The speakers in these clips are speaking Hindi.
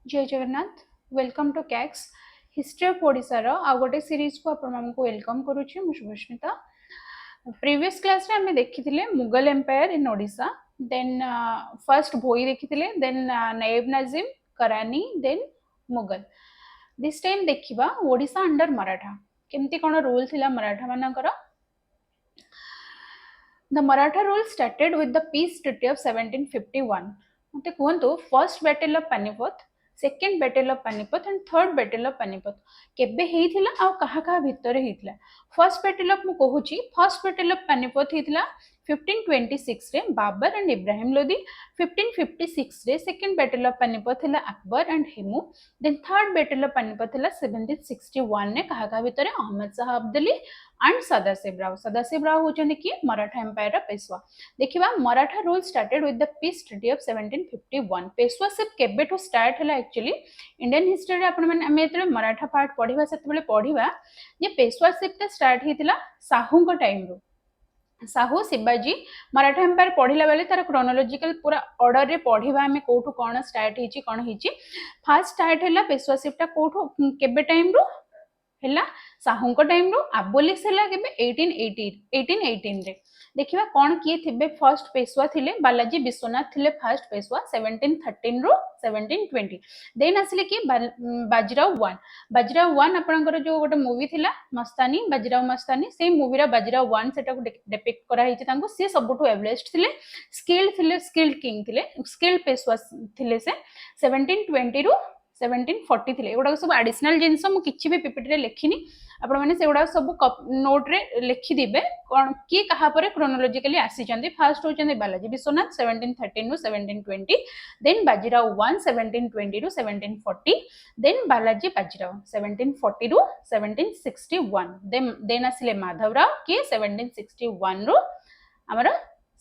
जय जगन्नाथ। वेलकम टू कैक्स हिस्ट्री ऑफ ओडिशा रो आ गोटे सीरीज को आपण मानकु वेलकम करूची। मु शुभस्मिता। प्रीवियस क्लास रे हमें देखिथिले Mughal empire in Odisha, then first Bhoi देखिथिले, देन नायब नाजिम, करानी, देन मुगल। दिस टाइम देखिबा ओडिशा अंडर मराठा केमती कोन रूल थिला मराठा मानकर। The Maratha rule started with the peace treaty of 1751. मते कहंतु first battle of Panipat, second battle of Panipat and third battle of Panipat केबे हेइथिला आ कहा कहा भितर हेइथिला। फर्स्ट बैटल ऑफ मु कहूची, फर्स्ट बैटल ऑफ पानीपत हेइथिला 1526 रे बाबर एंड इब्राहिम लोदी। 1556 रे सेकंड बैटल ऑफ पानीपत हिला Akbar and Hemu. Then third battle of Panipat हिला 1761 ने कहा कहा भितर अहमद शाह अब्दाली एंड सदाशिव राव होचंदी कि मराठा एम्पायर पेशवा। देखिबा Maratha rule started with the peace treaty of 1751। Peshwaship केबेठु स्टार्ट हैला एक्चुअली इंडियन हिस्ट्री रे आपण माने हमें एतरे मराठा पार्ट पढिबा सेते बेले पढिबा जे पेशवाशिप ता स्टार्ट हितिला साहू को टाइम रो। साहू शिवाजी मराठा एम्पायर पढ़िला बेले तार क्रोनोलॉजिकल पूरा ऑर्डर रे पढ़िबा हमें कोठु कोन स्टार्ट हिची कोन हिची। फर्स्ट स्टार्ट हैला पेशवाशिप ता कोठु केबे टाइम रो हैला साहू को टाइम रो। आबोलिश हैला केबे 1818 रे। देखिबा कोन किए थिबे फर्स्ट पेशवा थिले बालाजी विश्वनाथ थिले फर्स्ट पेशवा 1713 रो 1720। देन आसिले कि बाजीराव 1। बाजीराव 1 आपनकर जो गोटे मूवी थिला मस्तानी बाजीराव मस्तानी से मूवी रा बाजीराव 1 सेटा को डिपिक्ट करा हिची। तांको से सबटु एवरेस्ट थिले, स्किल्ड किंग थिले, स्किल्ड पेशवा थिले से 1720 रो 1740 थिले। एगुडा सब एडिशनल जिंस मु किछि भी पीपीटी रे लेखिनी, आपण माने सेगुडा सब नोट रे लिखि दिबे कोन की कहा परे क्रोनोलॉजिकली आसी चंदी। फर्स्ट हो चंदी बालाजी विश्वनाथ 1713 रो 1720, देन बाजीराव 1 1720 रो 1740, देन बालाजी बाजीराव 1740 रो 1761, देन आसिले माधवराव के 1761 रो हमर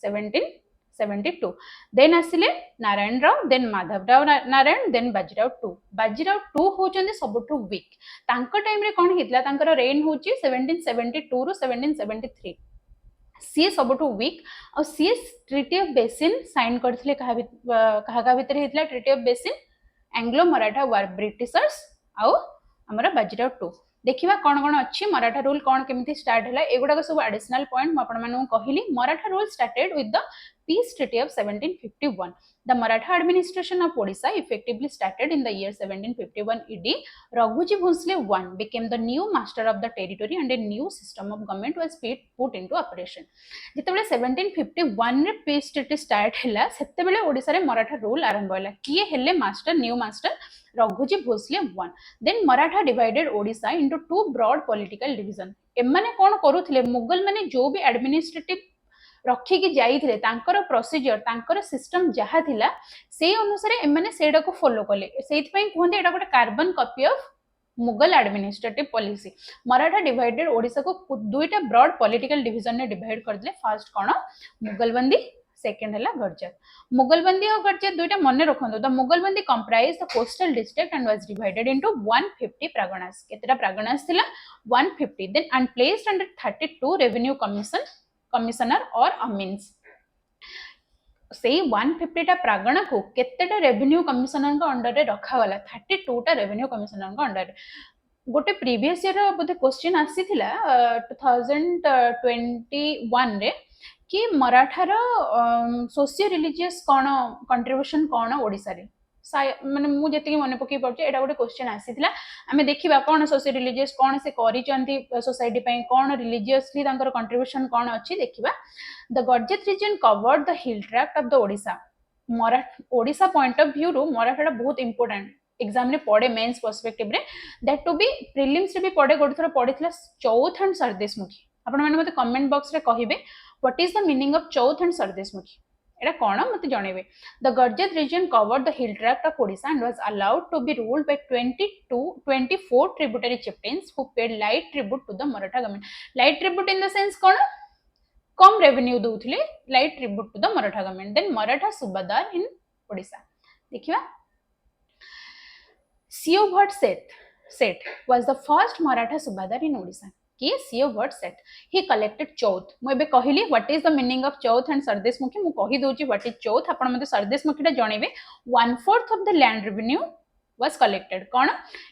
1772, देन आसिले नारायण राव, देन माधवराव नारायण, देन बाजीराव 2। बाजीराव 2 होचंदी सबटु वीक। तांको टाइम रे कोन हितला तांकर रेन होची 1772 रो 1773। सी सबटु वीक और सी ट्रीटी ऑफ बेसिन साइन करथिले कहा भितर हितला treaty of Bassein Anglo Maratha war Britishers आउ हमर बाजीराव 2। देखिबा कोन कोन अच्छी मराठा रूल कोन केमिति स्टार्ट हैला एगुडा सब एडिशनल पॉइंट म आपण मानु कहली। Maratha rule started with the peace treaty of 1751. The Maratha administration of Odisha effectively started in the year 1751 AD. Raghuji Bhonsle I became the new master of the territory and a new system of government was put into operation. जितेबेले 1751 रे peace treaty start हैला सेतेबेले ओडिसा रे मराठा रूल आरंभ हैला। किए हेले master new master Raghuji Bhonsle 1। Then Maratha divided Odisha into two broad political division. एमाने कोन करूथिले मुगल माने जो भी एडमिनिस्ट्रेटिव रखिकी जाइथिले तांकर प्रोसीजर तांकर सिस्टम जहा थिला से अनुसार एमाने सेडा को फॉलो कले। सेति पई कहंते एटा गोटे carbon copy of Mughal administrative policy. Maratha divided Odisha को दुईटा ब्रॉड पॉलिटिकल डिवीजन ने डिवाइड कर दिले। फर्स्ट कोन मुगलबंदी, सेकंड हैला गरजत। मुगलबंदी और गरजत दुईटा मने रखंतो। The Mughalbandi comprise the coastal district and was divided into 150 parganas. केतेटा प्रागणास थिला 150। Then and placed under 32 revenue commissioner और अमीन्स। से 150 टा प्रागण को केतेटा रेवेन्यू कमिशनर का अंडर रे रखा वाला 32 टा रेवेन्यू कमिशनर का अंडर रे। गोटे प्रीवियस ईयर बोधे क्वेश्चन आसी थिला 2021 रे कि मराठार सोशियो रिलीजियस कोन कंट्रीब्यूशन कोन ओडिसा रे माने मु जति मन पकई पड़े एटा गोटे क्वेश्चन आसीथिला। आमे देखिबा कोन सोशियो रिलीजियस कोन से करिचंती सोसाइटी पई कोन रिलीजियसली तांकर कंट्रीब्यूशन कोन अछि देखिबा। The Garjat region covered the hill tract of the Odisha. Odisha point of view रो मराठाटा बहुत इंपोर्टेंट एग्जाम रे पड़े मेंस पर्सपेक्टिव रे। दैट टू बी प्रीलिम्स रे भी पड़े गोटे थोर पड़िथिला चौथ एंड सरदेशमुखी। आपण माने मते कमेंट बॉक्स रे कहिबे what is the meaning of chauth and sardeshmukhi एटा कोन मते जणेबे। The Garjat region covered the hill tract of Odisha and was allowed to be ruled by 24 tributary chieftains who paid light tribute to the Maratha government. Light tribute in the sense कोन कम रेवेन्यू दउथिले light tribute to the Maratha government. Then Maratha subahdar in Odisha देखिबा। सीओ भट्ट सेठ was the first Maratha subadar in Odisha. कि सीओ भट्ट सेठ he collected चौथ। मु एबे कहिली what is the meaning of Chauth and sardeshmukhi. मु कहि दोची what is चौथ, आपण मते सरदेशमुखी टा जणेबे। 1/4 of the land revenue was collected कौन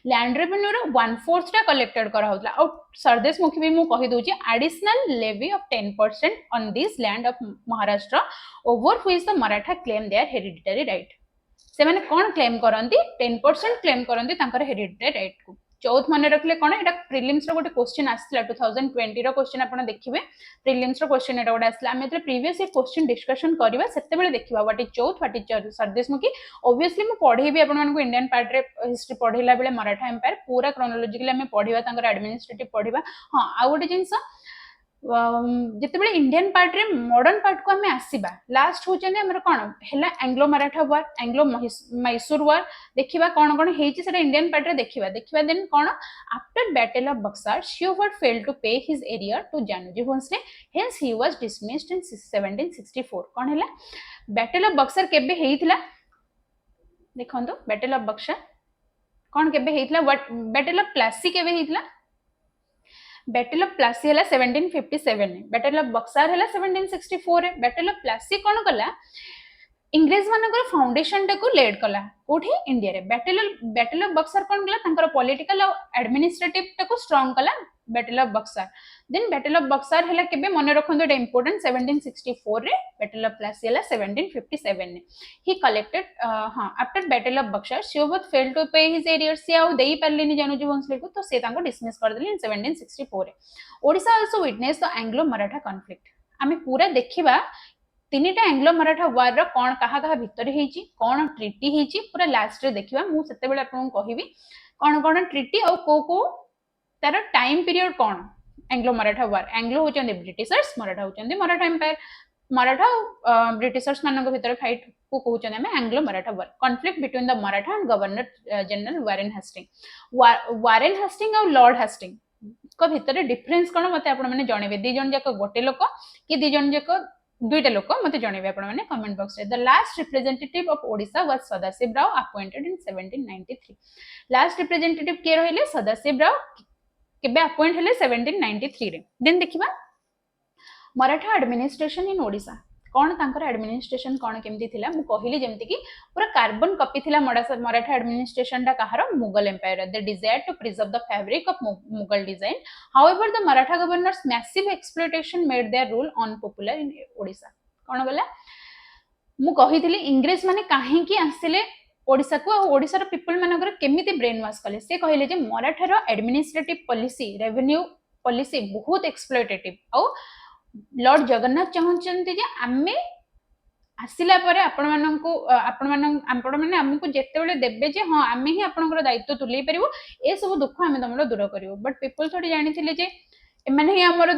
लैंड रेवेन्यू रो 1/4 टा कलेक्टेड करा होतला और सरदेश मुखी भी मु कहि दोची additional levy of 10% on this land of Maharashtra over which the Maratha claim their hereditary right से माने कोन क्लेम करंती 10% क्लेम करंती तांकर हेरिडिटरी राइट को चौथ मन रखले कोन एटा प्रीलिम्स रो गोटे क्वेश्चन आसला 2020 रो क्वेश्चन आपण देखिबे प्रीलिम्स रो क्वेश्चन एटा गोटे आसला हम एतले प्रीवियस ईयर क्वेश्चन डिस्कशन करबा सेते बेले देखिबा what is Chauth what is Sardesh मुखी ऑब्वियसली मु पढेबी आपण मानको इंडियन पार्ट रे हिस्ट्री पढिला बेले मराठा एम्पायर पूरा क्रोनोलॉजिकली हम पढिबा तांकर एडमिनिस्ट्रेटिव पढिबा हां आ गोटे जिंस जितेबाला इंडियन पार्ट रे मॉडर्न पार्ट को हमें आसीबा लास्ट होचने हमर कोन हैला Anglo Maratha war Anglo Mysore war देखिबा कोन कोन हेची सेटा इंडियन पार्ट रे देखिबा देन कोन आफ्टर बैटल ऑफ बक्सर शिववर्ड failed to pay his area to Janoji Bhonsle hence he was dismissed in 1764 कोन हैला बैटल ऑफ बक्सर केबे हेइथिला देखंतो बैटल ऑफ बक्सर कोन केबे हेइथिला बैटल ऑफ प्लासी केबे हेइथिला बैटल ऑफ प्लासी हैला 1757 बैटल ऑफ बक्सर हैला 1764 रे बैटल ऑफ प्लासी कोन कला इंग्रेज मानकर फाउंडेशन टा को लेड कला कोठी इंडिया रे बैटल ऑफ बक्सर कोन कला तांकर पॉलिटिकल और एडमिनिस्ट्रेटिव टा को स्ट्रांग कला battle of Buxar then battle of Buxar हैला केबे मने रखंदो एटा इंपोर्टेंट 1764 रे बैटल ऑफ प्लासी हैला 1757 ने ही कलेक्टेड हां आफ्टर बैटल ऑफ बक्सर शिववर्ड failed to pay his arrears से आउ देई परलेनी जानूजी भोंसले को तो से तांको डिसमिस कर देली इन 1764 रे Odisha also witness the Anglo Maratha conflict आमे पूरा देखिबा तीनटा एंग्लो मराठा वार रो कोन कहा कहा भीतर हेची कोन ट्रीटी हेची पूरा लास्ट रे देखिबा मु सेते बेले आपन कहिबी कोन कोन ट्रीटी और को तार टाइम पीरियड कोन एंग्लो मराठा वार एंग्लो होचंदी ब्रिटिशर्स मराठा होचंदी मराठा एम्पायर मराठा ब्रिटिशर्स मानक भीतर फाइट को कहउचंदी हमें Anglo Maratha war conflict between the Maratha and governor general Warren Hastings और लॉर्ड हेस्टिंग को भीतर डिफरेंस कोन मते आपण माने जणेबे दी जण जाक गोटे लोक कि दी जण जाक दुईटा लोक मते जणेबे आपण माने कमेंट बॉक्स रे the last representative of Odisha was Sadashiv Rao appointed in 1793 last representative के रहिले सदाशिव राव केबे अपॉइंट हेले 1793 रे देन देखिबा मराठा एडमिनिस्ट्रेशन इन ओडिशा कोन तांकर एडमिनिस्ट्रेशन कोन केमती थिला मु कहिली जेमती कि पूरा कार्बन कॉपी थिला मराठा एडमिनिस्ट्रेशन टा कहार Mughal empire they desire to preserve the fabric of Mughal design however the Maratha governors massive exploitation made their rule unpopular in Odisha कोन गला मु कहिथिली इंग्लिश माने काहे कि आसिले ओडिशा को ओडिसा रो पीपल मानकर केमिति ब्रेन वॉश कले से कहिले जे मराठा रो एडमिनिस्ट्रेटिव पॉलिसी रेवेन्यू पॉलिसी बहुत एक्सप्लॉयटेटिव औ लॉर्ड जगन्नाथ चाहउचंती जे आमे आसिला परे आपण माने हमकु जेते बेले देबे जे हां आमे ही आपनकर दायित्व तुलै परिबो ए सब दुख आमे तमरो दूर करिवो बट पीपल थोड़ी जानि थिले जे एमाने ही हमर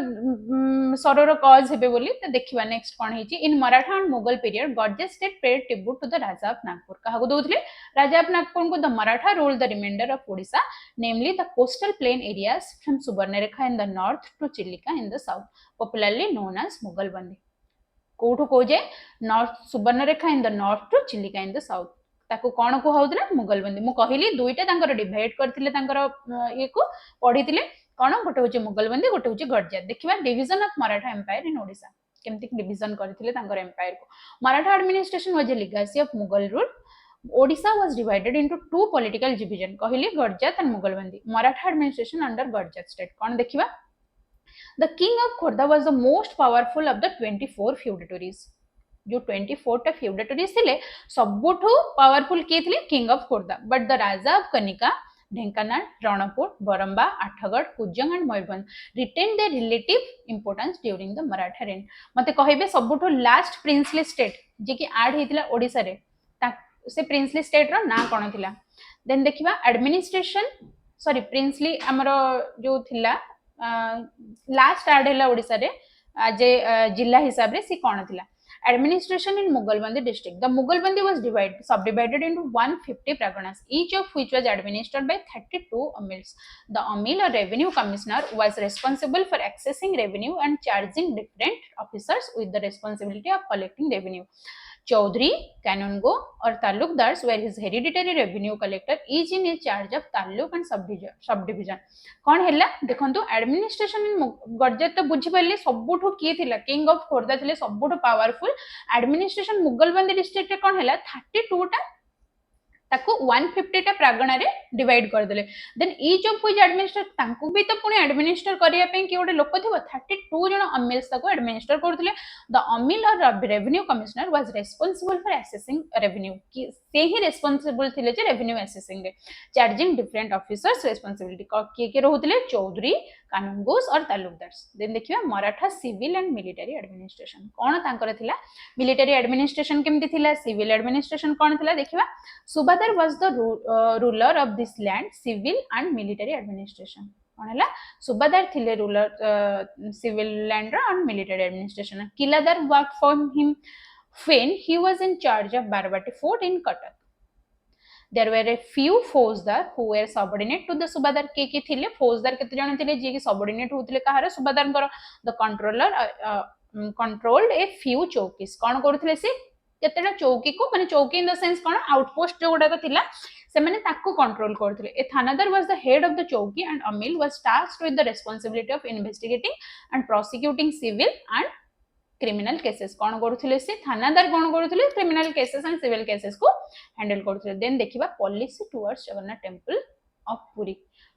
सरर कॉज हेबे बोली त देखिबा नेक्स्ट कोन हेची in Maratha and Mughal period gorgeous state paid tribute to the raja of Nagpur काहको दोथले राजा ऑफ नागपुर को the Maratha rule the reminder of Odisha namely the coastal plain areas from Subarnarekha in the north to Chilika in the south popularly known as Mughalbandi कोठो को जे north Subarnarekha in the north to Chilika in the south ताको कोन को होउतला मुगल बंदी मु कहिली दुईटा तांकर डिवाइड करथिले तांकर ये को पढिथिले कोन गोटे होचे मुगल बंदी गोटे होचे गडजा देखिबा division of Maratha empire in Odisha केमति डिवीजन करथिले तांकर एम्पायर को Maratha administration was a legacy of Mughal rule Odisha was divided into two political division कहिली Garjat and Mughalbandi Maratha administration under Garjat state कोन देखिबा the king of Khordha was the most powerful of the 24 feudatories जो 24 टा फ्यूडेटरीज थिले सबुठु पावरफुल के थिले king of Khordha but the raja of Kanika Dhenkanal Ranpur Baramba Athgarh Kujang and Mayurbhanj retain their relative importance during the Maratha reign मते कहिबे सबुठु लास्ट प्रिंसली स्टेट जे कि ऐड हेतिला ओडिसा रे से प्रिंसली स्टेट रो ना कोन थिला देन देखिबा एडमिनिस्ट्रेशन सॉरी प्रिंसली हमरो जो थिला लास्ट ऐड हैला ओडिसा रे जे जिल्ला हिसाब रे सी कोन थिला administration in Mughalbandi district. The Mughalbandi was subdivided into 150 praganas, each of which was administered by 32 amils. The amil or revenue commissioner was responsible for accessing revenue and charging different officers with the responsibility of collecting revenue. Chaudhary, Kanungo or Talukdars were his hereditary revenue collector, each in charge of Taluk and subdivision. कौन हैला देखंतु एडमिनिस्ट्रेशन इन गडजात तो बुझी पल्ले सबुठु की थिला किंग ऑफ खोर्धा थिले सबुठु पावरफुल एडमिनिस्ट्रेशन मुगलबंदी डिस्ट्रिक्ट रे कोन हैला 32 टा ताको 150 टा प्रागणा रे डिवाइड कर देले then each of which administer तांकू भी तो पुणी एडमिनिस्टर करिया पे कि ओडे लोक थिबो 32 जण अमिल्स ताको एडमिनिस्टर करथले द अमिल और revenue commissioner was responsible for assessing revenue कि से ही रेस्पोंसिबल थिले जे रेवेन्यू असेसिंग रे चार्जिंग डिफरेंट ऑफिसर्स रेस्पोंसिबिलिटी के रहउतले चौधरी कानूनगोस और तालुकदार्स देन देखिबा Maratha civil and military administration कोन तांकर थिला मिलिटरी एडमिनिस्ट्रेशन केमति थिला सिविल एडमिनिस्ट्रेशन कोन थिला देखिबा subahdar was the ruler of this land civil and military administration कोन हला सुबादार थिले ruler civil land and military administration kiladar work for him when he was in charge of Barbati fort in Cuttack. There were a few फौजदार who were subordinate to the subadar के थिले फौजदार केते जण थिले जे कि सबऑर्डिनेट होतिले कहार सुबादारंकर the controller controlled a few chowkis कोन करथिले से केतेटा चौकी को माने चौकी इन द सेंस कोन आउटपोस्ट जो गुडा थिला से माने ताको कंट्रोल करथिले a thanadar was the head of the chowki and amil was tasked with the responsibility of investigating and prosecuting civil and criminal cases कोन करूथिले से थानादार कोन करूथिले criminal cases and civil cases को हैंडल करूथिले देन देखिबा policy towards Jagannath temple of Puri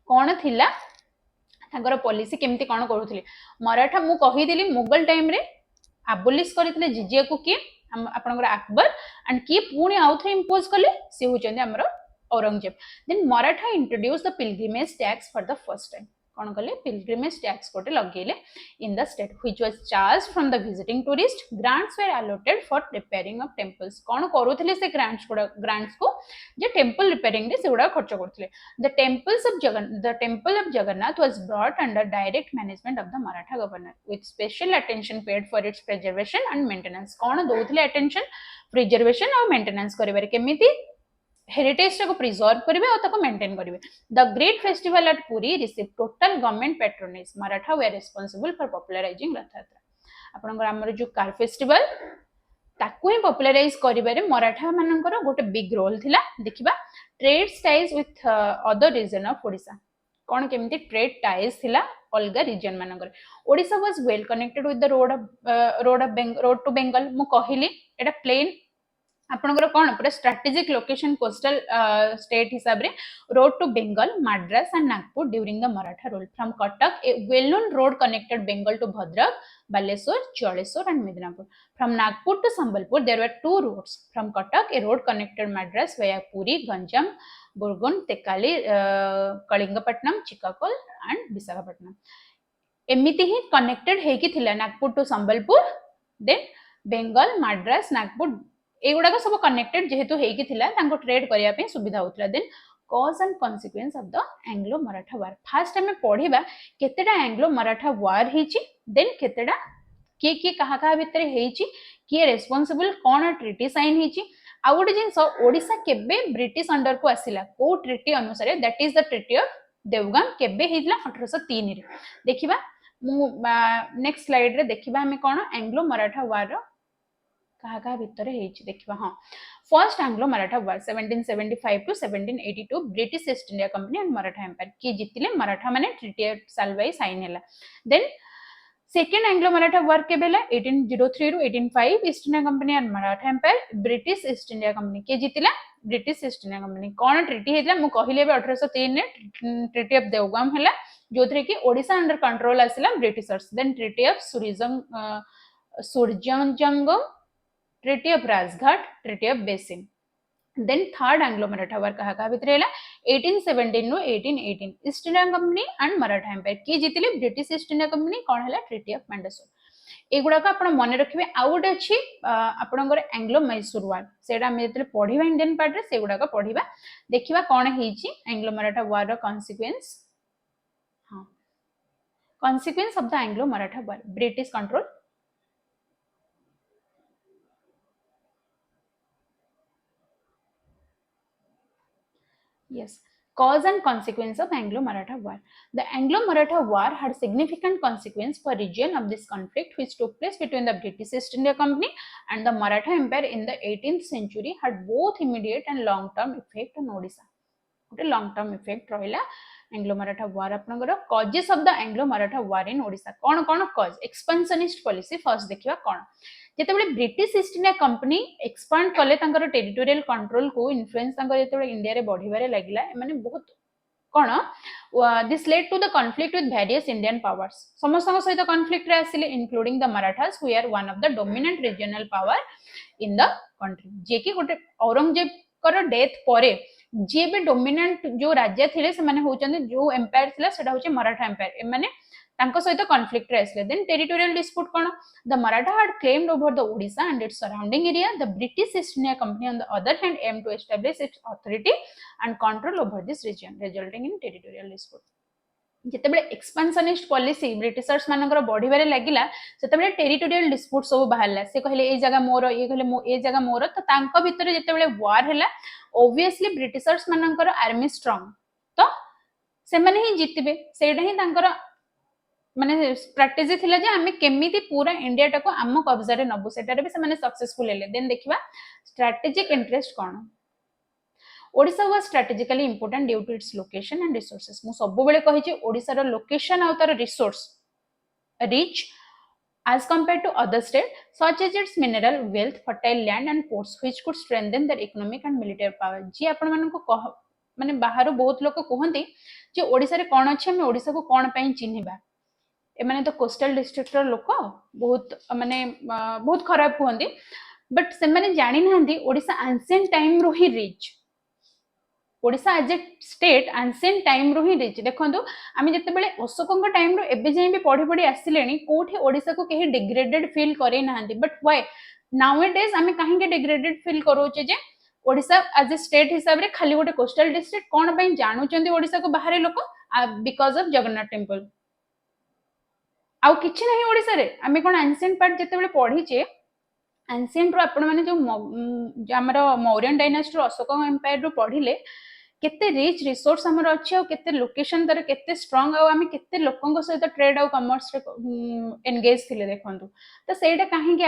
कोन थिला तागर पॉलिसी केमती कोन करूथिले मराठा मु कहि देली मुगल टाइम रे अबोलिश करथिले जिजिया को के आपनकर अकबर एंड की पुणी आउथरे इंपोज कले से होचंदे हमर Aurangzeb then Maratha introduce the pilgrimage tax for the first time कोन कले पिलग्रिमेज टैक्स कोटे लगेले in the state which was charged from the visiting tourist grants were allotted for repairing of temples कोन करूथिले से ग्रांट्स को जे टेंपल रिपेयरिंग रे सेउडा खर्च करथिले the temple of Jagannath was brought under direct management of the Maratha governor with special attention paid for its preservation and maintenance कोन दोथिले अटेंशन प्रिजर्वेशन और मेंटेनेंस करिबारे केमिति हेरिटेज को प्रिजर्व करेंगे और ताको मेंटेन करेंगे the great festival at Puri receive total government patronage Maratha were responsible for popularising Rath Yatra आपनकर हमर जो कार फेस्टिवल ताको ही पॉपुलराइज करिबारे मराठा मानकर गोटे बिग रोल थिला देखिबा trade ties with other region of Odisha कोन केमती ट्रेड टाइज थिला अलगा रीजन मानकर Odisha was well connected with the road to Bengal मु कहिली एटा प्लेन आपनकर कोन पूरा स्ट्रेटेजिक लोकेशन कोस्टल स्टेट हिसाब रे road to Bengal Madras and Nagpur during the Maratha rule from Cuttack a well known road connected Bengal to Bhadrak Baleswar Jaleswar and Midnapore from Nagpur to Sambalpur there were two roads from Cuttack a road connected Madras via Puri Ganjam Burgun Tekkali Kalingapatnam Chicacole and Visakhapatnam एमिति ही कनेक्टेड हे कि थिला नागपुर टू संबलपुर देन बेंगल मद्रास नागपुर एगुड़ा सब कनेक्टेड जेहेतु हेकी थिला तांको ट्रेड करिया पे सुविधा होतला then cause and consequence of the Anglo Maratha war first हमें पढिबा केतेडा एंग्लो मराठा वार हेची देन केतेडा के कहा कहा भितर हेची के रेस्पोंसिबल कोन ट्रीटी साइन हेची आ गोटे जिंस ओडिशा केबे ब्रिटिश अंडर को आसिला को ट्रीटी अनुसार that is the treaty of Deogaon केबे हेला 1803 रे देखिबा नेक्स्ट स्लाइड रे देखिबा हमें कोन एंग्लो मराठा वार कहा भितर देखिबा हां first Anglo Maratha war 1775 to 1782 British East India company and Maratha empire की जितिले मराठा माने ट्रीटी ऑफ सालवाई साइन हैला then second Anglo Maratha war के बेला 1803 to 1805 East India company and Maratha empire British East India company के जितिला ब्रिटिश ईस्ट इंडिया कंपनी कोन ट्रीटी हेला मु कहिले 1803 ने ट्रीटी ऑफ देवगाम हैला जोथरे कि ओडिशा अंडर कंट्रोल आसिला Britishers then treaty of Surji Anjangaon treaty of Rajghat treaty of Bassein then third Anglo Maratha war कहा भितर हैला 1817 no 1818 East India company and Maratha empire की जितिले ब्रिटिश ईस्ट इंडिया कंपनी कोन हैला ट्रीटी ऑफ मैंडेसर एगुडा को आपण मने रखिबे आ गोटे अछि आपनकर एंग्लो मैसूर वार सेडा हम जतले पढिबा इंडियन पार्ट रे सेगुडा को पढिबा देखिबा कोन हेची एंग्लो मराठा वार रो कॉन्सिक्वेंस हां consequence of the Anglo Maratha war British control Yes, cause and consequence of Anglo-Maratha War. The Anglo-Maratha War had significant consequence for region of this conflict, which took place between the British East India Company and the Maratha Empire in the 18th century, had both immediate and long-term effect on Odisha. Okay, long-term effect रहिला Anglo-Maratha War. आपनकर causes of the Anglo-Maratha War in Odisha. कौन कौन cause? Expansionist policy first देखिबा कौन. जेतेबेले British East India company expand कले तांकर टेरिटोरियल कंट्रोल को इन्फ्लुएंस तांकर जेतेबेले इंडिया रे बढ़िबारे लागिला माने बहुत कोन this led to the conflict with various Indian powers समस्त सहित कॉन्फ्लिक्ट रे आसिले including the Marathas who are one of the dominant regional power in the country जे कि गोटे औरंगजेब कर डेथ परे जे भी डोमिनेंट जो राज्य थिले से माने होचंदे जो एम्पायर थिला सेटा होचे मराठा एम्पायर ए माने तांको सहित कॉन्फ्लिक्ट रे आसिले देन टेरिटोरियल डिस्प्यूट कोन the Maratha had claimed over the Odisha and its surrounding area. The British East India Company on the other hand aimed to establish its authority and control over this region resulting in territorial dispute. जेतेबेले एक्सपांशनिस्ट पॉलिसी ब्रिटिशर्स मानकर बढ़िबारे लागिला सेतेबेले टेरिटोरियल डिस्प्यूट सब बाहरला से कहले ए जगह मोर ये कहले ए जगह मोर तो तांको भितर जेतेबेले वार हैला ऑब्वियसली ब्रिटिशर्स मानकर आर्मी स्ट्रांग तो से माने ही जितबे सेडा ही तांकर माने स्ट्रेटजी थिला जे आमे केमिति पूरा इंडिया टाको आम कब्जा रे नबु सेटारे भी से माने सक्सेसफुल हेले देन देखिबा स्ट्रेटेजिक इंटरेस्ट कोन Odisha was strategically important due to its location and resources मु सब बेले कहि जे ओडिशा रो लोकेशन आ तार resource rich as compared to other states such as its mineral wealth fertile land and ports which could strengthen their economic and military power जी आपण मन को माने बाहर बहुत लोक कहंती जे ओडिशा रे कोन अछि हम ओडिशा को कोन पई चिन्हिबा ए माने तो कोस्टल डिस्ट्रिक्ट रो लोक बहुत माने बहुत खराब कहंती बट से माने जानि नहंती ओडिशा एंशिएंट टाइम रो ही rich Odisha as a state ancient time रो ही रिच देखंतु आमी जतेबेले अशोकଙ୍କ टाइम रो एबे जाई भी पढी पढी आसिलेनी कोठी ओडिशा को केही डिग्रेडेड फील करे नाहंती but why nowadays आमी काहे के डिग्रेडेड फील करोचे जे ओडिशा एज ए स्टेट हिसाब रे खाली गोटे कोस्टल डिस्ट्रिक्ट कोन पई जानु चंदी ओडिशा को बाहर लोक बिकॉज ऑफ जगन्नाथ टेंपल आउ किछि नाही ओडिशा रे आमी कोन एंशिएंट पार्ट जतेबेले पढीचे एंशिएंट रो आपण माने जो हमर मौर्यन डायनास्टी रो अशोक एम्पायर रो पढिले केते रिच रिसोर्स हमर अछि और केते लोकेशन दर केते स्ट्रांग और आमी केते लोकंग सहित ट्रेड और कमर्स रे एंगेज थिले देखंतु तो सेटा काहे के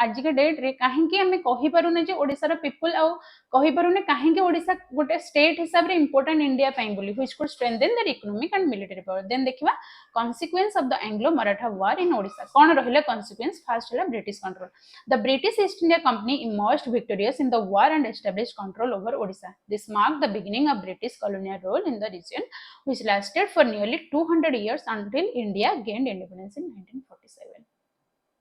आज के डेट रे काहे के आमी कहि पारुने जे ओडिसा रो पीपल और कहि पारुने काहे के ओडिसा गोटे स्टेट हिसाब रे इंपोर्टेंट इंडिया पई बोली which could strengthen their economic and military power then देखिबा consequence of the Anglo Maratha war in Odisha कोन रहिले consequence first हला British control the British East India Company emerged victorious in the war and established control over Odisha this marked the beginning of British colonial rule in the region which lasted for nearly 200 years until India gained independence in 1947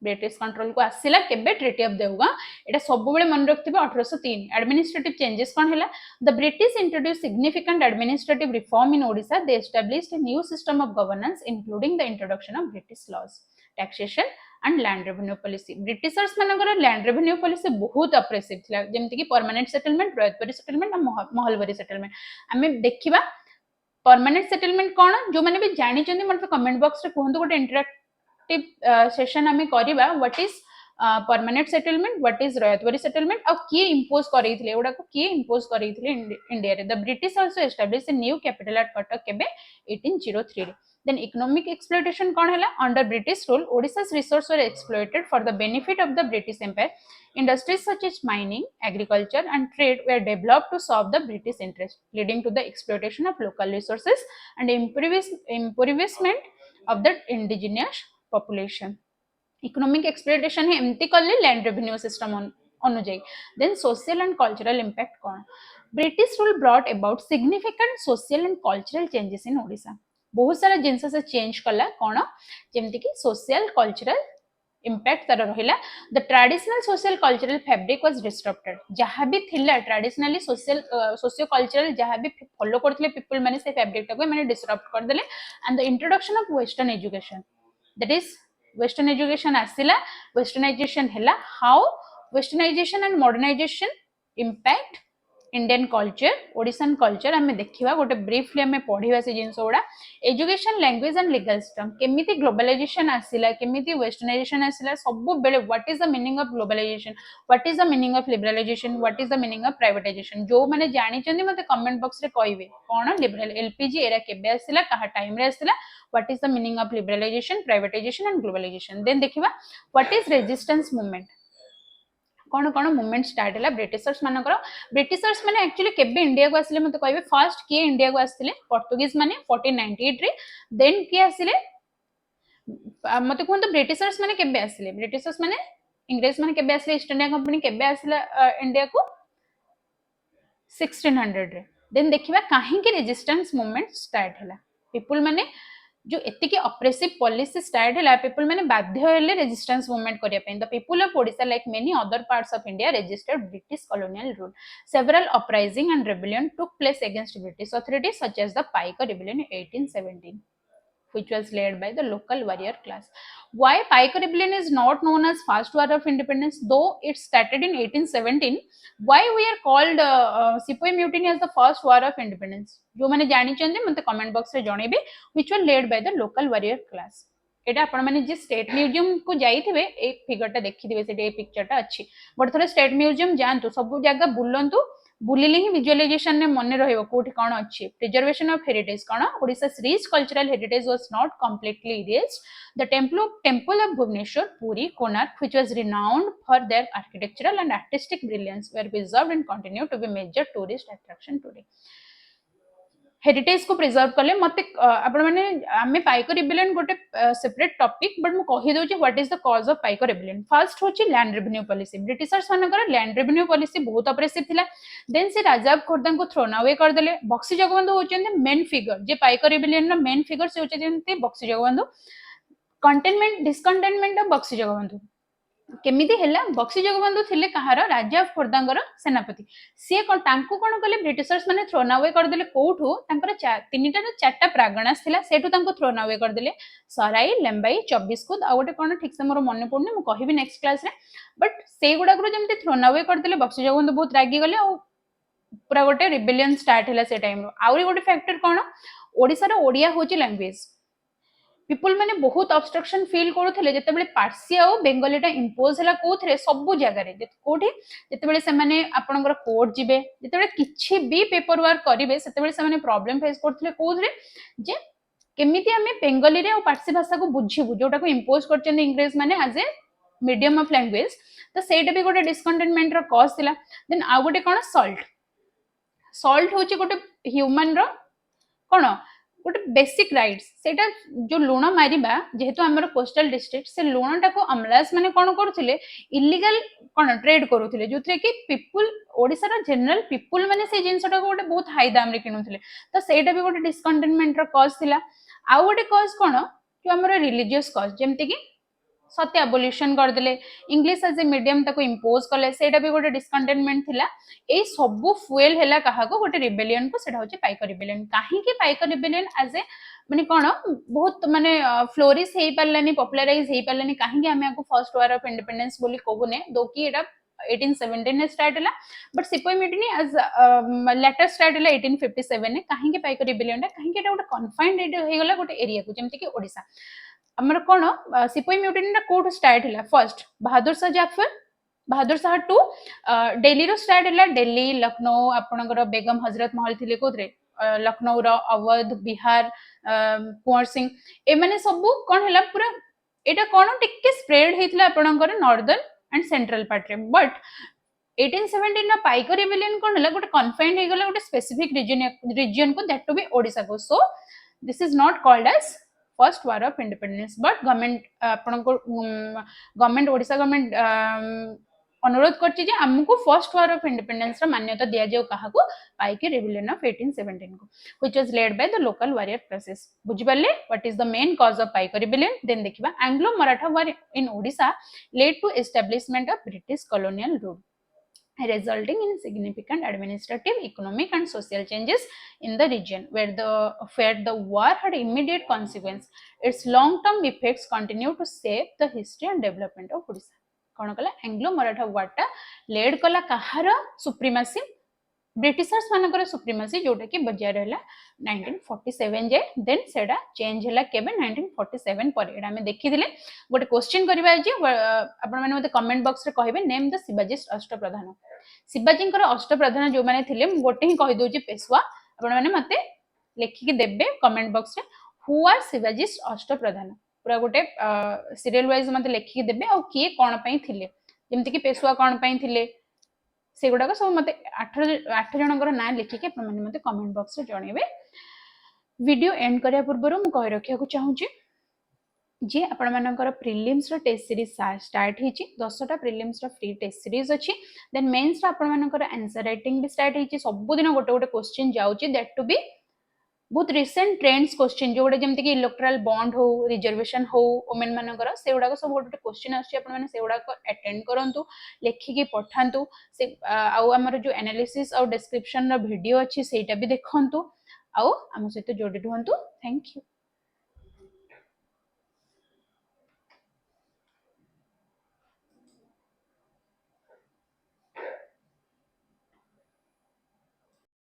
British control को आसिला केबे ट्रीटी ऑफ देउगा एटा सब बेले मन रखथिबे 1803 एडमिनिस्ट्रेटिव चेंजेस कोन हैला the British introduce significant administrative reform in Odisha they established a new system of governance including the introduction of British laws taxation and land revenue policy Britishers मानकर लैंड रेवेन्यू पॉलिसी बहुत अप्रेसिव थिला जेमति कि परमानेंट सेटलमेंट रयतपरी सेटलमेंट और महलबरी सेटलमेंट हमें देखिबा परमानेंट सेटलमेंट कोन जो माने भी जानि चंदी मते कमेंट बॉक्स रे कहंतु गोटे इंटरेक्टिव सेशन आमे करिबा what is permanent settlement what is ryotwari settlement और किए इंपोज करिथिले एडा को किए इंपोज करिथिले इंडिया रे the British also establish a new capital at Cuttack केबे 1803 रे देन इकोनॉमिक एक्सप्लॉयटेशन कोन हैला under British rule Odisha's resource were exploited for the benefit of the British empire industries such as mining agriculture and trade were developed to serve the British interest leading to the exploitation of local resources and improvement of the indigenous population economic exploitation है एमती करले लैंड रेवेन्यू सिस्टम अनुଯାयी then social and cultural impact कोन British rule brought about significant social and cultural changes in Odisha बहुत सारा जिंस से चेंज कला कोन जेमति कि सोशल कल्चरल इंपैक्ट तार रहिला the traditional social cultural fabric was disturbed जहां भी थिला ट्रेडिशनली सोशल सोशियो कल्चरल जहां भी फॉलो करथिले पीपल माने से फैब्रिक टाको माने डिस्टर्ब कर देले and the introduction of western education that is western education asila westernization hela how westernization and modernization impact Indian culture Odishan culture हमें देखिबा गोटे ब्रीफली हमें पढिबा से जिंस ओडा education language and legal system केमिति ग्लोबलाइजेशन आसिला केमिति वेस्टर्नाइजेशन आसिला सब बेले what is the meaning of globalisation what is the meaning of liberalisation what is the meaning of privatisation जो माने जानि चंदी मते कमेंट बॉक्स रे कहिबे कोन लिबरल एलपीजी एरा केबे आसिला कहा टाइम रे आसिला what is the meaning of liberalisation privatisation and globalisation then देखिबा व्हाट इज रेजिस्टेंस मूवमेंट कोन कोन मूवमेंट स्टार्ट हला ब्रिटिशर्स माने एक्चुअली केबे इंडिया को आसिले मते कहबे फर्स्ट के इंडिया को आसिले पोर्तुगीज माने 1498 रे देन के आसिले मते कोन तो ब्रिटिशर्स माने केबे आसिले ब्रिटिशर्स माने इंग्रेज माने केबे आसले ईस्ट इंडिया कंपनी केबे आसला इंडिया को 1600 रे देन देखिबा काहे के रेजिस्टेंस मूवमेंट स्टार्ट हला पीपल माने जो एतिकी ऑप्रेसिव पॉलिसी स्टार्ट हला पीपल माने बाध्य हेले रेजिस्टेंस मूवमेंट करिया पे the people of Odisha like many other parts of India registered British colonial rule several uprising and rebellion took place against british authorities such as the Paika rebellion in 1817 which was led by the local warrior class. Why Paika rebellion is not known as first war of independence, though it started in 1817? Why we are called Sepoy mutiny as the first war of independence? जो मैंने जानी चाहिए मते कमेंट बॉक्स रे जणेबे which were led by the local warrior class. एटा आपण माने जे स्टेट म्यूजियम को जाइथिबे ए फिगरटा देखिथिबे सेटे ए पिक्चरटा अच्छी बट थोड़े स्टेट म्यूजियम जानतु सब जगह बुलंतु बुलिले ही विजुअलाइजेशन ने मन रहिबो कोठी कोन अछि प्रिजर्वेशन ऑफ हेरिटेज कोन Odisha's rich cultural heritage was not completely erased the temple of Bhubaneswar Puri Konark which was renowned for their architectural and artistic brilliance were preserved and continue to be major tourist attraction today heritage को प्रिजर्व कले मते आपण माने आमे पाइको रिबेलियन गोटे सेपरेट टॉपिक बट मु कहि दोची what is the cause of Paika rebellion first होची लैंड रेवेन्यू पॉलिसी ब्रिटिशर्स मानकर लैंड रेवेन्यू पॉलिसी बहुत ऑप्रेसिव थिला देन से राजा खोरदा को थ्रोन अवे कर देले बक्सी जगबंधु होचंदे मेन फिगर जे पाइको रिबेलियन रो मेन फिगर से होचंदे Bakshi Jagabandhu containment discontentment of Bakshi Jagbandhu केमिति हैला बक्सी जगबंधु थिले कहार राजा ऑफ खोरदांगर सेनापति सी कोन तांकु कोन कले ब्रिटिशर्स माने थ्रोन अवे कर देले कोठु तांकर तीनटा चारटा प्रागणास थिला सेठु तांको थ्रोन अवे कर देले सराई लेंबाई 24 कुद आ गोटे कोन ठीक से मोर मन पड़ने मु कहिबी नेक्स्ट क्लास रे बट से गुडा गुरो जेमति थ्रोन अवे कर देले बक्सी जगबंधु बहुत रागी गले आ पूरा गोटे रिबेलियन स्टार्ट हैला से टाइम रो आउरी गोटे फैक्टर कोन ओडिसा रो ओडिया होची लैंग्वेज पीपल माने बहुत ऑब्स्ट्रक्शन फील करूथिले जेतेबेले पार्सी आ बेंगलीटा इंपोज हला कोथरे सब जगह रे कोठी जेतेबेले से माने आपनकर कोर्ट जिबे जेतेबेले किछि भी पेपर वर्क करिवे सेतेबेले से माने प्रॉब्लम फेस करथिले कोथरे जे केमिति हमें बेंगली रे और पार्सी भाषा को बुझिबु जोटा को इंपोज करचन इंग्लिश माने as a medium of language तो सेटा भी गोटे डिसकंटेनमेंट रो कॉज थिला देन आ गोटे कोन सॉल्ट सॉल्ट होची गोटे ह्यूमन रो कोन गोटे बेसिक राइट्स सेटा जो लुण मारिबा जेहेतु हमर कोस्टल डिस्ट्रिक्ट से लुणटा को अमलास माने कोन करथिले इलीगल कोन ट्रेड करूथिले जोथरे कि पीपल ओडिसा रा जनरल पीपल माने से जिंसटा को गोटे बहुत हाई दाम रे किनुथिले तो सेटा भी गोटे डिसकंटेनमेंट रो कॉज थिला आ गोटे कॉज कोन जो हमर रिलीजियस कॉज जेमति कि सत्य एबोल्यूशन कर देले इंग्लिश एज ए मीडियम ताको इंपोज कले सेटा भी गोटे डिसकंटेनमेंट थिला ए सब फुएल हैला कहा को गोटे रिबेलियन को सेटा होचे पाइको रिबेलियन काहे कि पाइको रिबेलियन एज ए माने कोन बहुत माने फ्लोरिश हेई पारलानी पॉपुलराइज हेई पारलानी काहे कि हमें को फर्स्ट वार ऑफ इंडिपेंडेंस बोली कहबोने दो कि एटा 1817 ने स्टार्ट हला but sepoy mutiny as later start हला 1857 ने काहे कि पाइको रिबेलियन काहे कि एटा गोटे कन्फाइंड हे गला गोटे एरिया को जेमति कि ओडिसा हमर कोन सिपोई म्यूटिनी कोड स्टार्ट हला फर्स्ट बहादुर शाह जाफर बहादुर शाह टू दिल्ली रो स्टार्ट हला दिल्ली लखनऊ आपनकर बेगम हजरत महल थिले कोथरे लखनऊ रो अवध बिहार कुंवर सिंह ए माने सब कोन हला पूरा एटा कोन टिके स्प्रेड हेतला आपनकर नॉर्दर्न एंड सेंट्रल पार्ट रे बट 1817 ना पाइको रिबेलियन कोन हला गोटे कन्फाइंड हे गला गोटे स्पेसिफिक रीजन को दैट टू बी ओडिसा को so this is not called as first war of independence but government आपण को गवर्नमेंट ओडिसा गवर्नमेंट अनुरोध करछि जे हमको फर्स्ट वार ऑफ इंडिपेंडेंस रा मान्यता दिया जाओ कहा को पाइके रिबेलियन ऑफ 1817 को which was led by the local warrior classes बुझि पाले what is the main cause of Paika rebellion then देखिबा Anglo Maratha war in Odisha led to establishment of British colonial rule resulting in significant administrative, economic, and social changes in the region, where the war had immediate consequence. Its long-term effects continue to shape the history and development of Odisha. कौन कला एंग्लो मराठा वार टा लेड कला कहार सुप्रीमासी ब्रिटिशर्स मानकर सुप्रीमासी जोटा कि बजाय रहला 1947 जे देन सेडा चेंज हला केबे 1947 पर एडा में देखि दिले गोटे क्वेश्चन करबा जे आपण माने मते कमेंट बॉक्स रे कहबे नेम द शिवाजी अष्टप्रधान शिवाजी कर अष्टप्रधान जो माने थिले गोटे ही कहि दोची पेशवा आपण माने मते लेखि के देबे कमेंट बॉक्स रे हु आर शिवाजी अष्टप्रधान पूरा गोटे सीरियल वाइज मते लेखि के देबे आ किए कोन पई थिले जेमति कि पेशवा कोन पई थिले से गुडा सब मते 8 जनकर ना लिखिके अपन माने मते कमेंट बॉक्स रे जणेबे वीडियो एंड करिया पूर्व मु कहि रखिया को चाहूची जे आपण मानकर प्रिलिम्स रो टेस्ट सीरीज स्टार्ट होची 10टा प्रिलिम्स रो फ्री टेस्ट सीरीज अछि देन मेंस रो आपण मानकर आंसर राइटिंग भी स्टार्ट होची सब दिन गोटे गोटे क्वेश्चन जाउची दैट टू बी बहुत रिसेंट ट्रेंड्स क्वेश्चन जो गोटे जमती कि इलेक्टोरल बॉन्ड हो रिजर्वेशन हो वोमेन मानकर से गुडा सब गोटे क्वेश्चन आछी आपण माने से गुडा अटेंड करंतु लेखिकी पठांतु से आउ हमर जो एनालिसिस और डिस्क्रिप्शन रो वीडियो अछि सेटा भी देखंतु आउ हम सहित जोड़ी रहंतु थैंक यू।